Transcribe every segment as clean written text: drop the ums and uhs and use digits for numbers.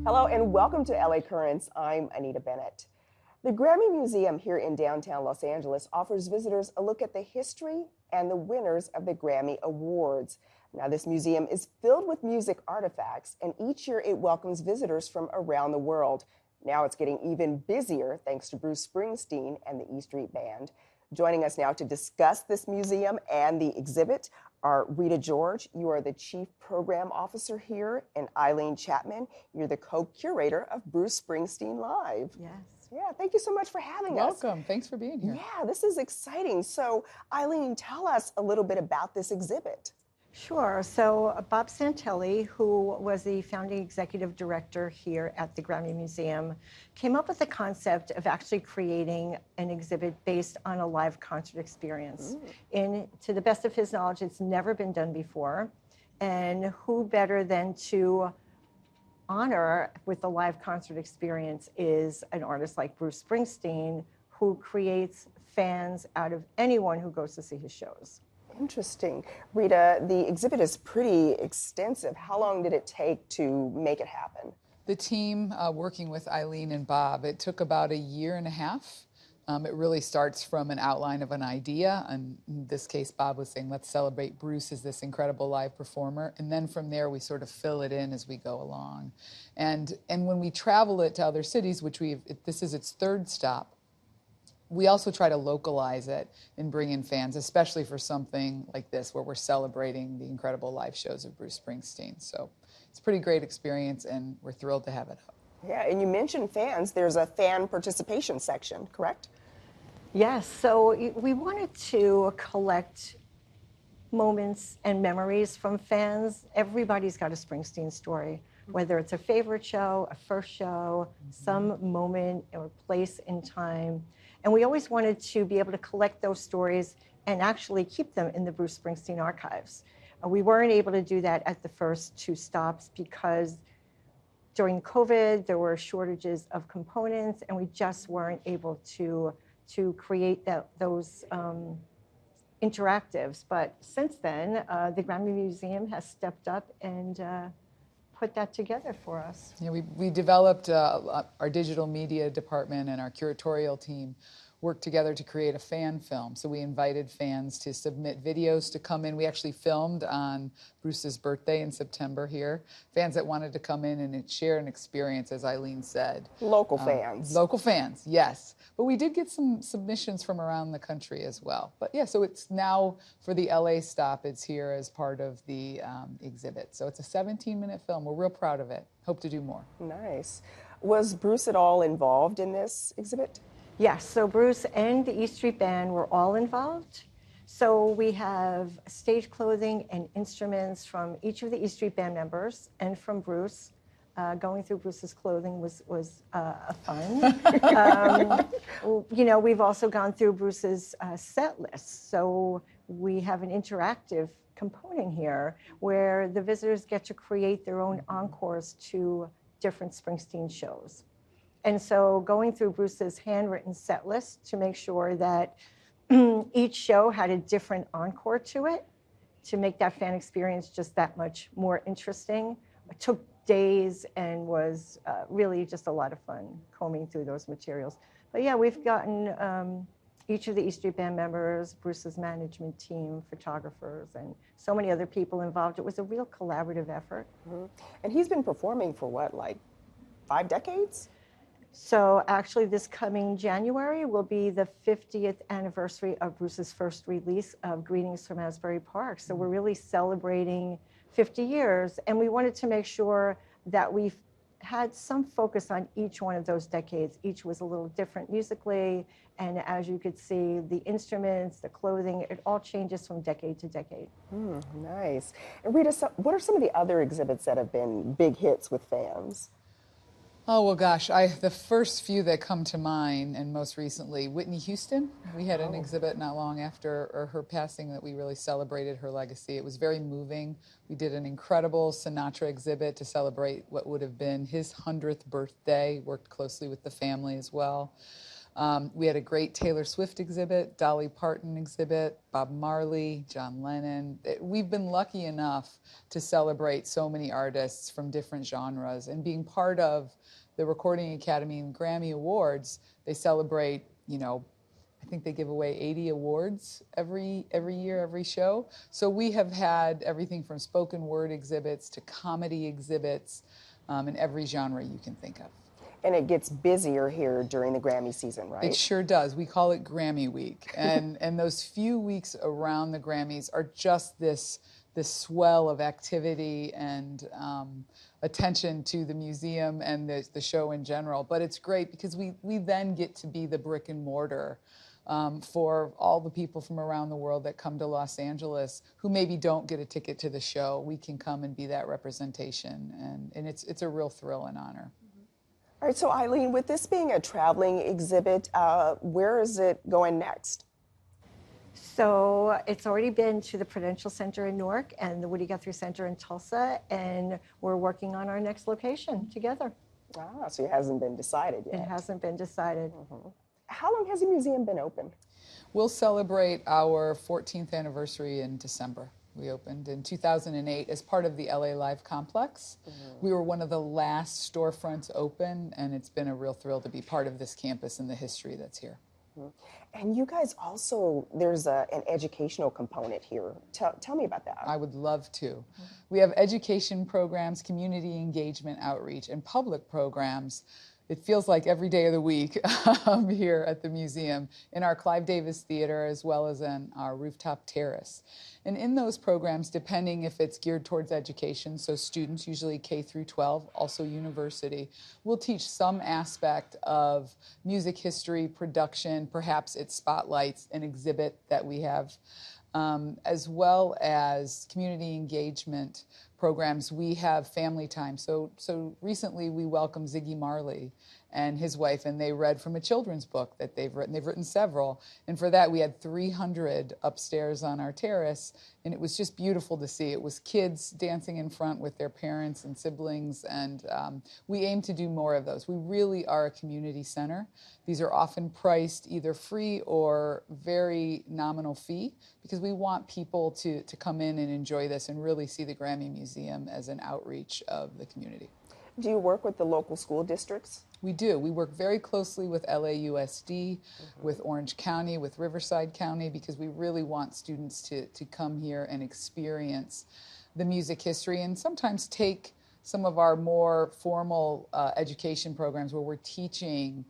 Hello and welcome to LA Currents. I'm Anita Bennett. The Grammy Museum here in downtown Los Angeles offers visitors a look at the history and the winners of the Grammy Awards. Now, this museum is filled with music artifacts, and each year it welcomes visitors from around the world. Now it's getting even busier thanks to Bruce Springsteen and the E Street Band. Joining us now to discuss this museum and the exhibit are Rita George, you are the Chief Program Officer here, and Eileen Chapman, you're the co-curator of Bruce Springsteen Live. Yes. Yeah, thank you so much for having us. Welcome. Thanks for being here. Yeah, this is exciting. So, Eileen, tell us a little bit about this exhibit. Sure. So Bob Santelli, who was the founding executive director here at the Grammy Museum, came up with the concept of actually creating an exhibit based on a live concert experience. To the best of his knowledge, it's never been done before. And who better than to honor with the live concert experience is an artist like Bruce Springsteen, who creates fans out of anyone who goes to see his shows. Interesting. Rita, the exhibit is pretty extensive. How long did it take to make it happen? The team working with Eileen and Bob, it took about a year and a half. It really starts from an outline of an idea. And in this case, Bob was saying, let's celebrate Bruce as this incredible live performer. And then from there, we sort of fill it in as we go along. And when we travel it to other cities, which this is its third stop, we also try to localize it and bring in fans, especially for something like this, where we're celebrating the incredible live shows of Bruce Springsteen. So it's a pretty great experience, and we're thrilled to have it up. Yeah, and you mentioned fans. There's a fan participation section, correct? Yes. So we wanted to collect moments and memories from fans. Everybody's got a Springsteen story, whether it's a favorite show, a first show, some moment or place in time. And we always wanted to be able to collect those stories and actually keep them in the Bruce Springsteen archives. We weren't able to do that at the first two stops because during COVID, there were shortages of components, and we just weren't able to create those interactives. But since then, the Grammy Museum has stepped up and put that together for us. Yeah, we developed our digital media department and our curatorial team worked together to create a fan film. So we invited fans to submit videos to come in. We actually filmed on Bruce's birthday in September here. Fans that wanted to come in and share an experience, as Eileen said. Local fans. Local fans, yes. But we did get some submissions from around the country as well. But yeah, so it's now for the LA stop, it's here as part of the exhibit. So it's a 17-minute film. We're real proud of it. Hope to do more. Nice. Was Bruce at all involved in this exhibit? Yes, so Bruce and the E Street Band were all involved. So we have stage clothing and instruments from each of the E Street Band members and from Bruce. Going through Bruce's clothing was fun. We've also gone through Bruce's set list. So we have an interactive component here where the visitors get to create their own encores to different Springsteen shows. And so going through Bruce's handwritten set list to make sure that each show had a different encore to it, to make that fan experience just that much more interesting. It took days and was really just a lot of fun combing through those materials. But yeah, we've gotten each of the E Street Band members, Bruce's management team, photographers, and so many other people involved. It was a real collaborative effort. Mm-hmm. And he's been performing for what, like 5 decades? So actually this coming January will be the 50th anniversary of Bruce's first release of Greetings from Asbury Park. So we're really celebrating 50 years, and we wanted to make sure that we've had some focus on each one of those decades. Each was a little different musically, and as you could see, the instruments, the clothing, it all changes from decade to decade. Nice. And Rita, so what are some of the other exhibits that have been big hits with fans? Oh, well, gosh, the first few that come to mind, and most recently, Whitney Houston. We had an exhibit not long after her passing that we really celebrated her legacy. It was very moving. We did an incredible Sinatra exhibit to celebrate what would have been his 100th birthday, worked closely with the family as well. We had a great Taylor Swift exhibit, Dolly Parton exhibit, Bob Marley, John Lennon. We've been lucky enough to celebrate so many artists from different genres, and being part of the Recording Academy and Grammy Awards, they celebrate, I think they give away 80 awards every year, every show. So we have had everything from spoken word exhibits to comedy exhibits in every genre you can think of. And it gets busier here during the Grammy season, right? It sure does. We call it Grammy Week. And those few weeks around the Grammys are just this swell of activity and attention to the museum and the show in general. But it's great because we then get to be the brick and mortar for all the people from around the world that come to Los Angeles who maybe don't get a ticket to the show. We can come and be that representation, and it's a real thrill and honor. All right, so Eileen, with this being a traveling exhibit, where is it going next? So it's already been to the Prudential Center in Newark and the Woody Guthrie Center in Tulsa, and we're working on our next location together. Ah, so it hasn't been decided yet. It hasn't been decided. Mm-hmm. How long has the museum been open? We'll celebrate our 14th anniversary in December. We opened in 2008 as part of the LA Live complex. Mm-hmm. We were one of the last storefronts open, and it's been a real thrill to be part of this campus and the history that's here. Mm-hmm. And you guys also, there's an educational component here. Tell me about that. I would love to. Mm-hmm. We have education programs, community engagement outreach, and public programs. It feels like every day of the week here at the museum, in our Clive Davis Theater, as well as in our Rooftop Terrace. And in those programs, depending if it's geared towards education, so students, usually K through 12, also university, will teach some aspect of music history, production, perhaps it spotlights an exhibit that we have, as well as community engagement programs. We have family time. So recently we welcomed Ziggy Marley and his wife, and they read from a children's book that they've written. They've written several. And for that, we had 300 upstairs on our terrace, and it was just beautiful to see. It was kids dancing in front with their parents and siblings, and we aim to do more of those. We really are a community center. These are often priced either free or very nominal fee, because we want people to come in and enjoy this and really see the Grammy Museum as an outreach of the community. Do you work with the local school districts? We do. We work very closely with LAUSD, with Orange County, with Riverside County, because we really want students to come here and experience the music history, and sometimes take some of our more formal education programs where we're teaching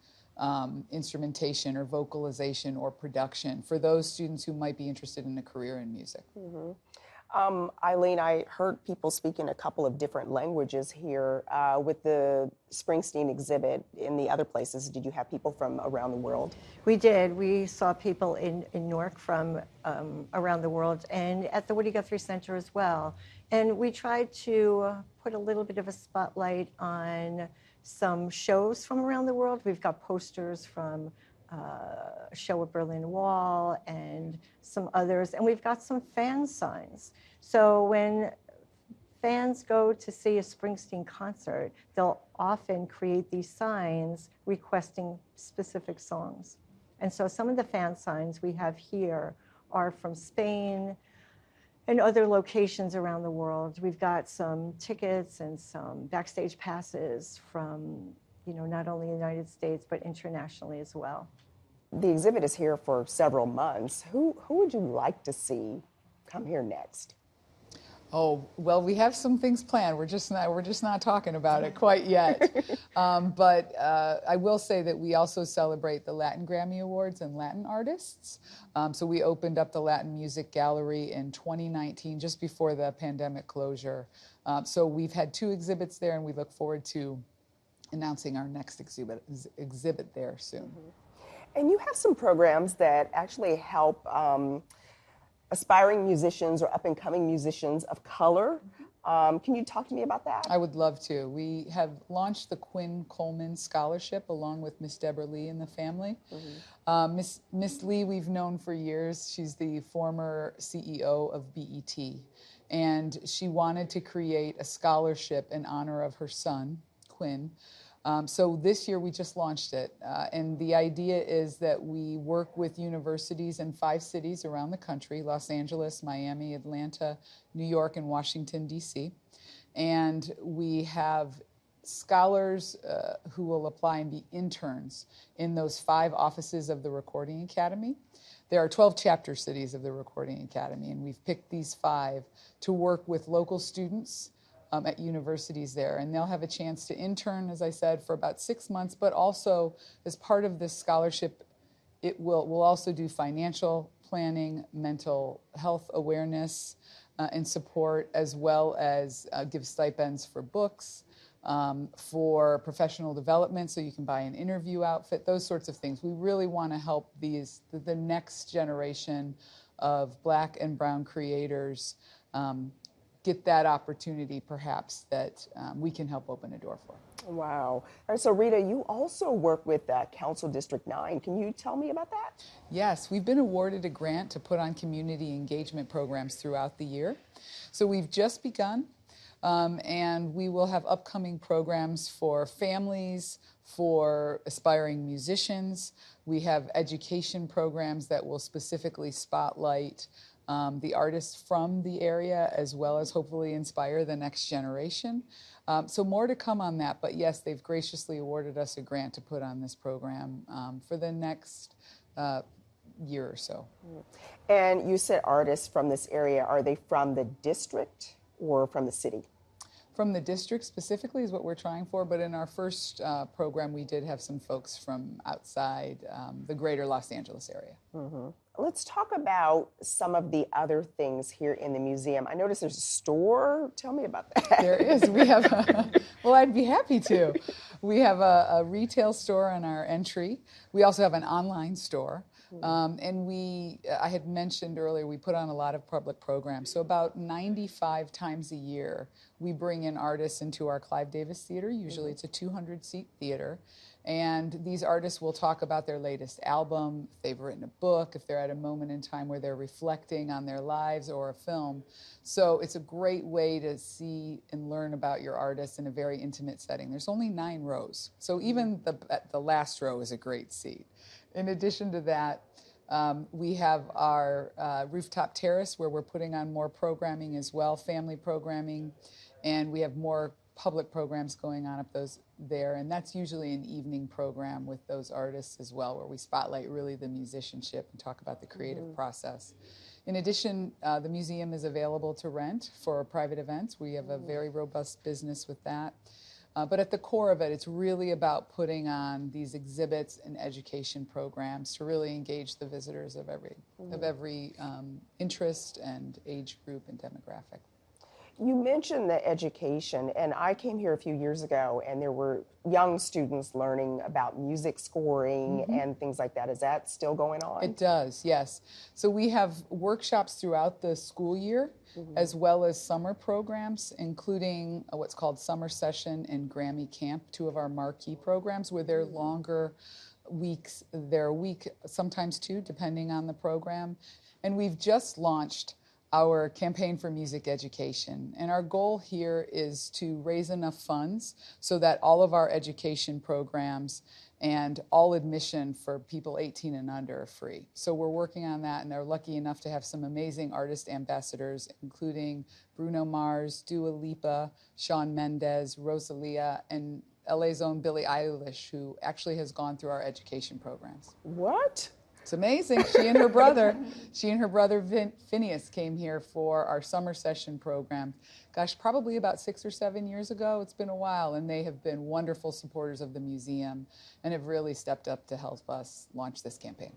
instrumentation or vocalization or production for those students who might be interested in a career in music. Mm-hmm. Eileen, I heard people speaking a couple of different languages here with the Springsteen exhibit. In the other places, did you have people from around the world? We did. We saw people in Newark from around the world, and at the Woody Guthrie Center as well. And we tried to put a little bit of a spotlight on some shows from around the world. We've got posters from a show at Berlin Wall and some others, and we've got some fan signs. So when fans go to see a Springsteen concert, they'll often create these signs requesting specific songs. And so some of the fan signs we have here are from Spain and other locations around the world. We've got some tickets and some backstage passes from, not only the United States, but internationally as well. The exhibit is here for several months. Who would you like to see come here next? Oh, well, we have some things planned. We're just not talking about it quite yet. But I will say that we also celebrate the Latin Grammy Awards and Latin artists. So we opened up the Latin Music Gallery in 2019, just before the pandemic closure. So we've had 2 exhibits there, and we look forward to announcing our next exhibit there soon. Mm-hmm. And you have some programs that actually help aspiring musicians or up-and-coming musicians of color. Can you talk to me about that? I would love to. We have launched the Quinn Coleman Scholarship along with Miss Deborah Lee and the family. Mm-hmm. Miss Lee we've known for years. She's the former CEO of BET. And she wanted to create a scholarship in honor of her son, Quinn, So this year we just launched it, and the idea is that we work with universities in 5 cities around the country: Los Angeles, Miami, Atlanta, New York, and Washington, D.C. And we have scholars who will apply and be interns in those 5 offices of the Recording Academy. There are 12 chapter cities of the Recording Academy, and we've picked these 5 to work with local students at universities there. And they'll have a chance to intern, as I said, for about 6 months, but also as part of this scholarship, we'll also do financial planning, mental health awareness and support, as well as give stipends for books, for professional development, so you can buy an interview outfit, those sorts of things. We really want to help the next generation of Black and Brown creators get that opportunity, perhaps, that we can help open a door for. Wow. All right, so Rita, you also work with Council District 9. Can you tell me about that? Yes, we've been awarded a grant to put on community engagement programs throughout the year. So we've just begun, and we will have upcoming programs for families, for aspiring musicians. We have education programs that will specifically spotlight the artists from the area, as well as hopefully inspire the next generation. So more to come on that, but yes, they've graciously awarded us a grant to put on this program for the next year or so. And you said artists from this area. Are they from the district or from the city? From the district specifically is what we're trying for, but in our first program we did have some folks from outside the greater Los Angeles area. Mm-hmm. Let's talk about some of the other things here in the museum. I noticed there's a store. Tell me about that. There is. We have, well, I'd be happy to. We have a retail store on our entry. We also have an online store. And I had mentioned earlier, we put on a lot of public programs. So about 95 times a year, we bring in artists into our Clive Davis Theater. Usually it's a 200-seat theater. And these artists will talk about their latest album, if they've written a book, if they're at a moment in time where they're reflecting on their lives, or a film. So it's a great way to see and learn about your artist in a very intimate setting. There's only 9 rows. So even the last row is a great seat. In addition to that, we have our Rooftop Terrace, where we're putting on more programming as well, family programming, and we have more public programs going on up there, and that's usually an evening program with those artists as well, where we spotlight really the musicianship and talk about the creative process. In addition, the museum is available to rent for private events. We have a very robust business with that. But at the core of it, it's really about putting on these exhibits and education programs to really engage the visitors of every interest and age group and demographic. You mentioned the education, and I came here a few years ago, and there were young students learning about music scoring and things like that. Is that still going on? It does, yes. So we have workshops throughout the school year, as well as summer programs, including what's called Summer Session and Grammy Camp, 2 of our marquee programs, where they're longer weeks. They're a week, sometimes 2, depending on the program. And we've just launched our campaign for music education. And our goal here is to raise enough funds so that all of our education programs and all admission for people 18 and under are free. So we're working on that, and they're lucky enough to have some amazing artist ambassadors, including Bruno Mars, Dua Lipa, Shawn Mendes, Rosalia, and LA's own Billie Eilish, who actually has gone through our education programs. What? It's amazing. She and her brother Phineas came here for our summer session program. Gosh, probably about 6 or 7 years ago. It's been a while, and they have been wonderful supporters of the museum and have really stepped up to help us launch this campaign.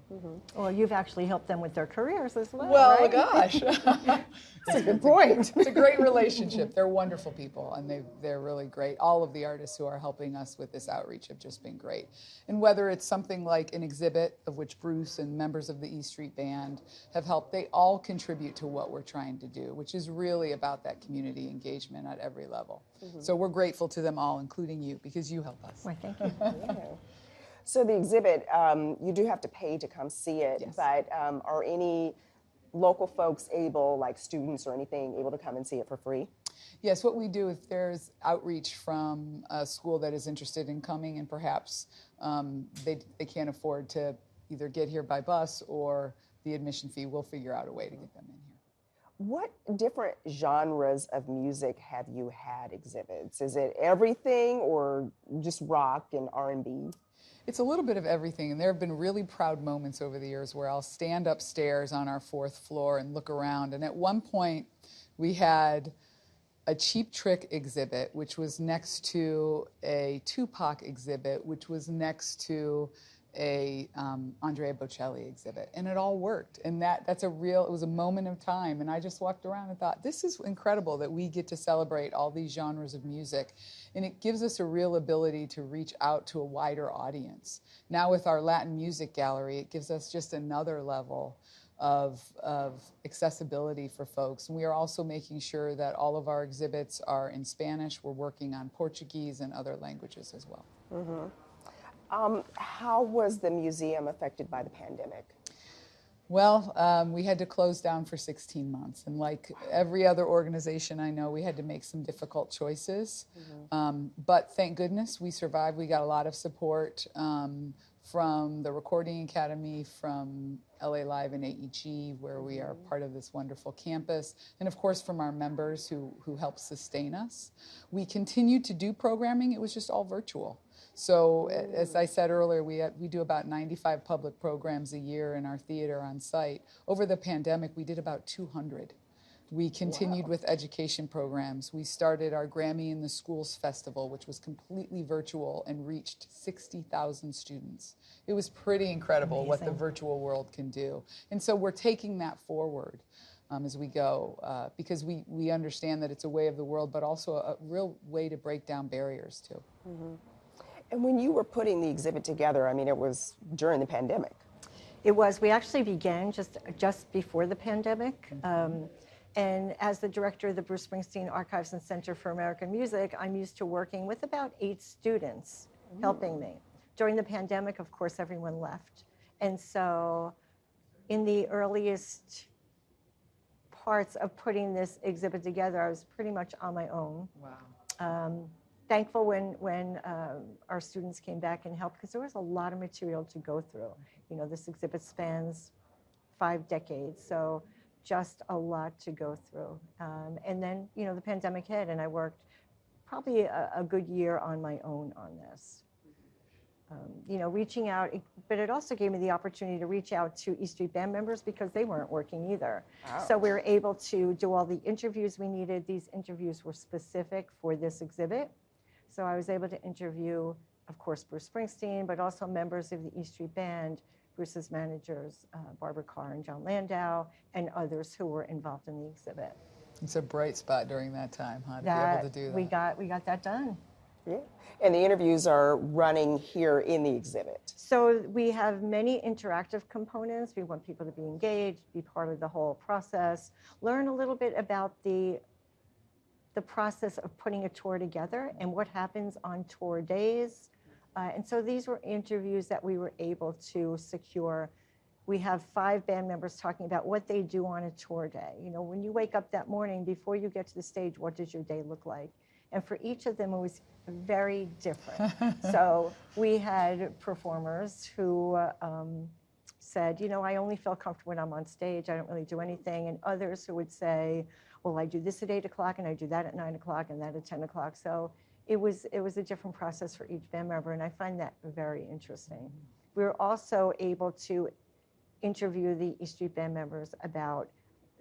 Well, you've actually helped them with their careers as well, Well, right? gosh. That's a good point. It's a great relationship. They're wonderful people, and they're really great. All of the artists who are helping us with this outreach have just been great. And whether it's something like an exhibit, of which Bruce and members of the E Street Band have helped, they all contribute to what we're trying to do, which is really about that community engagement at every level. So we're grateful to them all, including you, because you help us. Why, thank you. Yeah. So the exhibit, you do have to pay to come see it, Yes. but are any local folks able, like students or anything, able to come and see it for free? Yes, what we do, if there's outreach from a school that is interested in coming and perhaps they can't afford to either get here by bus or the admission fee, we'll figure out a way to get them in here. What different genres of music have you had exhibits? Is it everything or just rock and R&B? It's a little bit of everything, and there have been really proud moments over the years where I'll stand upstairs on our 4th floor and look around. And at one point, we had a Cheap Trick exhibit, which was next to a Tupac exhibit, which was next to a Andrea Bocelli exhibit, and it all worked. And it was a moment of time, and I just walked around and thought, this is incredible that we get to celebrate all these genres of music, and it gives us a real ability to reach out to a wider audience. Now with our Latin music gallery, it gives us just another level of accessibility for folks. And we are also making sure that all of our exhibits are in Spanish. We're working on Portuguese and other languages as well. Mm-hmm. How was the museum affected by the pandemic? Well, we had to close down for 16 months. And like every other organization I know, we had to make some difficult choices. Mm-hmm. But thank goodness we survived. We got a lot of support from the Recording Academy, from LA Live and AEG, where we are part of this wonderful campus, and of course from our members who help sustain us. We continued to do programming, it was just all virtual. So as I said earlier, we do about 95 public programs a year in our theater on site. Over the pandemic, we did about 200. We continued with education programs. We started our Grammy in the Schools Festival, which was completely virtual and reached 60,000 students. It was pretty incredible what the virtual world can do. And so we're taking that forward as we go because we understand that it's a way of the world, but also a real way to break down barriers too. Mm-hmm. And when you were putting the exhibit together, I mean, it was during the pandemic. It was. We actually began just before the pandemic. And as the director of the Bruce Springsteen Archives and Center for American Music, I'm used to working with about 8 students helping me. During the pandemic, of course, everyone left. And so in the earliest parts of putting this exhibit together, I was pretty much on my own. Wow. Thankful when our students came back and helped, because there was a lot of material to go through. You know, this exhibit spans 5 decades, so just a lot to go through. And then, you know, the pandemic hit, and I worked probably a good year on my own on this. You know, reaching out, but it also gave me the opportunity to reach out to E Street Band members because they weren't working either. Wow. So we were able to do all the interviews we needed. These interviews were specific for this exhibit. So I was able to interview, of course, Bruce Springsteen, but also members of the E Street Band, Bruce's managers, Barbara Carr and John Landau, and others who were involved in the exhibit. It's a bright spot during that time, huh, to be able to do that. We got that done. Yeah. And the interviews are running here in the exhibit. So we have many interactive components. We want people to be engaged, be part of the whole process, learn a little bit about the process of putting a tour together and what happens on tour days. And so these were interviews that we were able to secure. We have 5 band members talking about what they do on a tour day. You know, when you wake up that morning, before you get to the stage, what does your day look like? And for each of them, it was very different. So we had performers who said, you know, I only feel comfortable when I'm on stage. I don't really do anything. And others who would say, well, I do this at 8 o'clock, and I do that at 9 o'clock, and that at 10 o'clock. So it was a different process for each band member, and I find that very interesting. We were also able to interview the E Street Band members about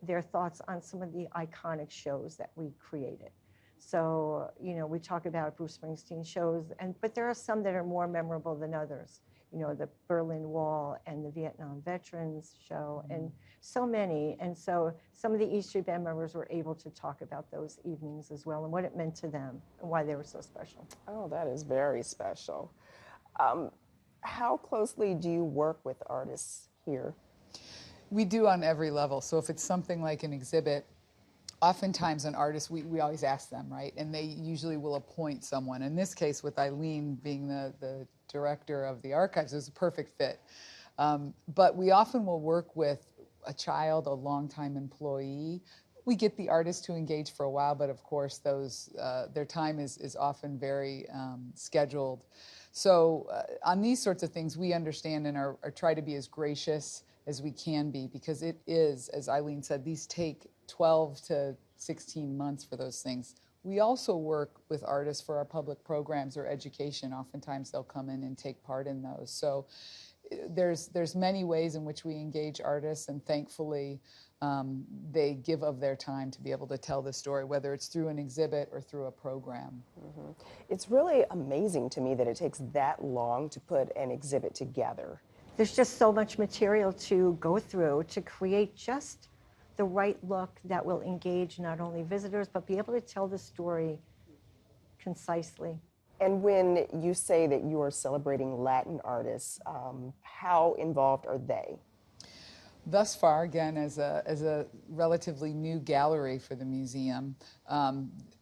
their thoughts on some of the iconic shows that we created. So, you know, we talk about Bruce Springsteen shows, but there are some that are more memorable than others. You know, the Berlin Wall and the Vietnam Veterans show, and so many. And so some of the E Street Band members were able to talk about those evenings as well and what it meant to them and why they were so special. Oh, that is very special. How closely do you work with artists here? We do on every level. So if it's something like an exhibit, oftentimes an artist, we always ask them, right? And they usually will appoint someone. In this case, with Eileen being the director of the archives, it was a perfect fit. But we often will work with a child, a longtime employee. We get the artists to engage for a while, but of course those their time is often very scheduled. So on these sorts of things, we understand and are try to be as gracious as we can be, because it is, as Eileen said, these take 12 to 16 months for those things. We also work with artists for our public programs or education. Oftentimes they'll come in and take part in those. So there's many ways in which we engage artists, and thankfully they give of their time to be able to tell the story, whether it's through an exhibit or through a program. Mm-hmm. It's really amazing to me that it takes that long to put an exhibit together. There's just so much material to go through to create just the right look that will engage not only visitors, but be able to tell the story concisely. And when you say that you are celebrating Latin artists, how involved are they? Thus far, again, as a relatively new gallery for the museum,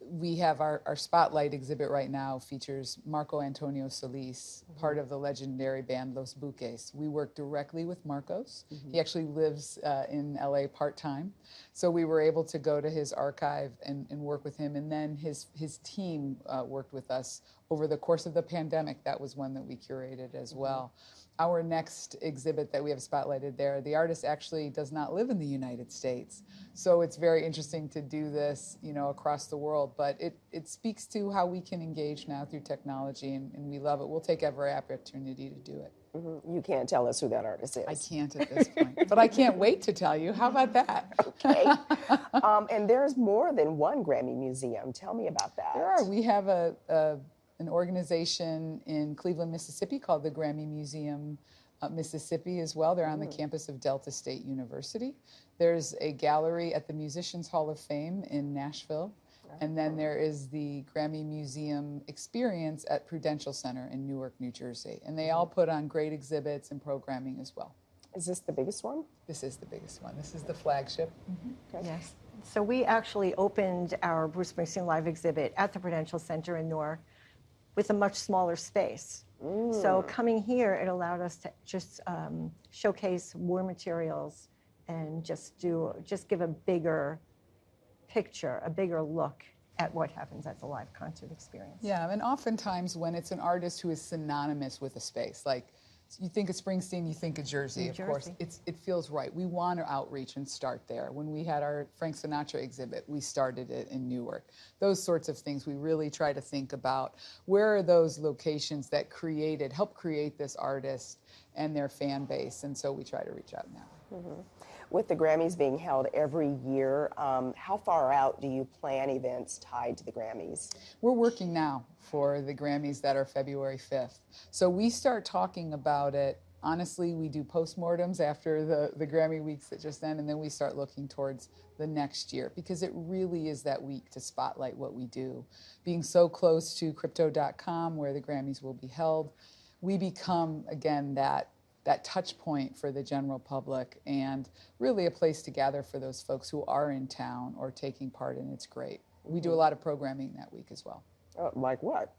we have our Spotlight exhibit right now features Marco Antonio Solis, part of the legendary band Los Buques. We work directly with Marcos. He actually lives in LA part-time. So we were able to go to his archive and work with him. And then his team worked with us over the course of the pandemic. That was one that we curated as well. Our next exhibit that we have spotlighted there, the artist actually does not live in the United States. So it's very interesting to do this, across the world. But it speaks to how we can engage now through technology, and we love it. We'll take every opportunity to do it. Mm-hmm. You can't tell us who that artist is. I can't at this point, but I can't wait to tell you. How about that? Okay. And there's more than one Grammy Museum. Tell me about that. There are. We have an organization in Cleveland, Mississippi called the Grammy Museum Mississippi as well. They're on the campus of Delta State University. There's a gallery at the Musicians Hall of Fame in Nashville. And then there is the Grammy Museum Experience at Prudential Center in Newark, New Jersey. And they all put on great exhibits and programming as well. Is this the biggest one? This is the biggest one. This is the flagship. Okay. Yes. So we actually opened our Bruce Springsteen Live exhibit at the Prudential Center in Newark with a much smaller space. So coming here, it allowed us to just showcase more materials and just give a bigger picture, a bigger look at what happens at the live concert experience. Yeah, and oftentimes when it's an artist who is synonymous with a space, like you think of Springsteen, you think of Jersey, of course. It feels right. We want to outreach and start there. When we had our Frank Sinatra exhibit, we started it in Newark. Those sorts of things, we really try to think about where are those locations that help create this artist and their fan base, and so we try to reach out now. With the Grammys being held every year, how far out do you plan events tied to the Grammys? We're working now for the Grammys that are February 5th. So we start talking about it. Honestly, we do postmortems after the Grammy weeks that just end, and then we start looking towards the next year, because it really is that week to spotlight what we do. Being so close to Crypto.com, where the Grammys will be held, we become, again, that touch point for the general public, and really a place to gather for those folks who are in town or taking part, and it's great. We do a lot of programming that week as well. Like what?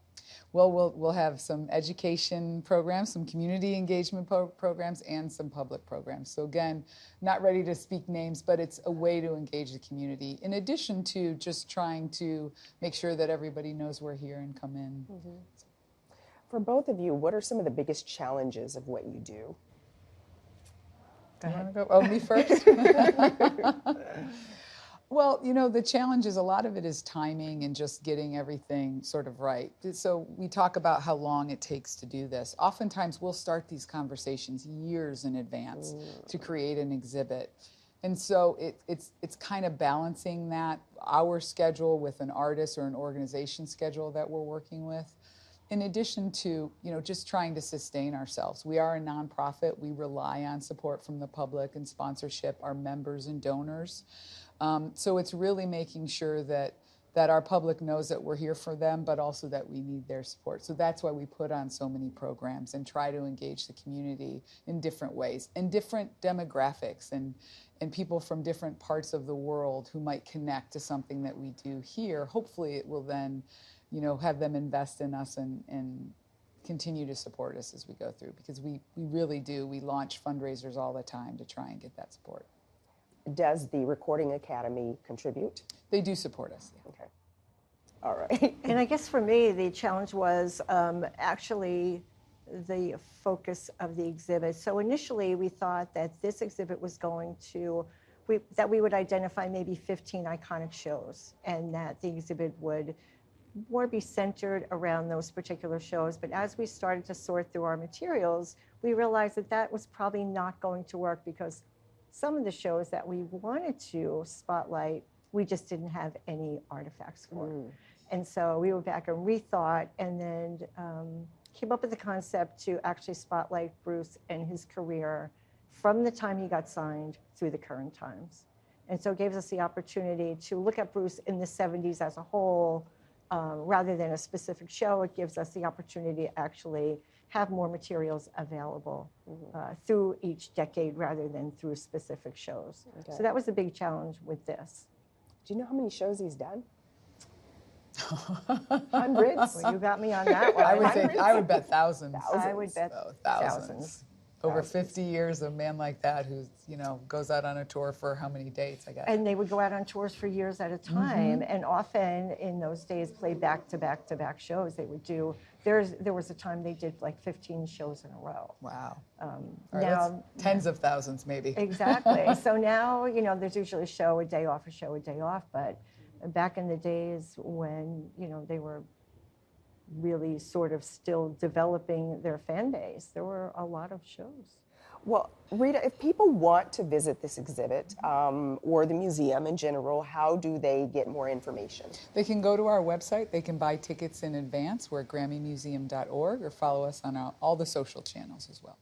Well, we'll have some education programs, some community engagement programs, and some public programs. So again, not ready to speak names, but it's a way to engage the community, in addition to just trying to make sure that everybody knows we're here and come in. For both of you, what are some of the biggest challenges of what you do? Go ahead. Oh, me first? Well, the challenge is a lot of it is timing and just getting everything sort of right. So we talk about how long it takes to do this. Oftentimes we'll start these conversations years in advance to create an exhibit. And so it's kind of balancing that, our schedule with an artist or an organization schedule that we're working with, in addition to, just trying to sustain ourselves. We are a nonprofit. We rely on support from the public and sponsorship, our members and donors. So it's really making sure that our public knows that we're here for them, but also that we need their support. So that's why we put on so many programs and try to engage the community in different ways, and different demographics, and people from different parts of the world who might connect to something that we do here. Hopefully it will then have them invest in us and continue to support us as we go through, because we really do. We launch fundraisers all the time to try and get that support. Does the Recording Academy contribute? They do support us. Yeah. Okay. All right. And I guess for me, the challenge was actually the focus of the exhibit. So initially, we thought that this exhibit was going to, that we would identify maybe 15 iconic shows, and that the exhibit would more be centered around those particular shows. But as we started to sort through our materials, we realized that that was probably not going to work, because some of the shows that we wanted to spotlight, we just didn't have any artifacts for. And so we went back and rethought, and then came up with the concept to actually spotlight Bruce and his career from the time he got signed through the current times. And so it gave us the opportunity to look at Bruce in the 70s as a whole, rather than a specific show. It gives us the opportunity to actually have more materials available through each decade rather than through specific shows. Okay. So that was a big challenge with this. Do you know how many shows he's done? Hundreds? Well, you got me on that one. I would bet thousands. I would bet thousands. Over 50 years, a man like that who's, goes out on a tour for how many dates, I guess. And they would go out on tours for years at a time, and often in those days play back-to-back shows. They would do, there was a time they did like 15 shows in a row. Wow. Now, tens of thousands, maybe. Exactly. So now, there's usually a show a day off, but back in the days when, they were really sort of still developing their fan base, there were a lot of shows. Well, Rita, if people want to visit this exhibit or the museum in general, how do they get more information? They can go to our website. They can buy tickets in advance. We're at GrammyMuseum.org, or follow us on all the social channels as well.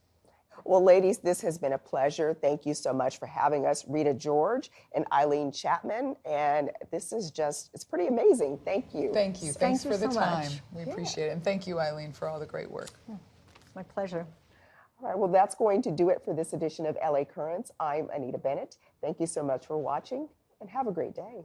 Well, ladies, this has been a pleasure. Thank you so much for having us, Rita George and Eileen Chapman. And this is it's pretty amazing. Thank you. Thank you. Thanks for the time. Much. We appreciate it. And thank you, Eileen, for all the great work. My pleasure. All right, well, that's going to do it for this edition of LA Currents. I'm Anita Bennett. Thank you so much for watching, and have a great day.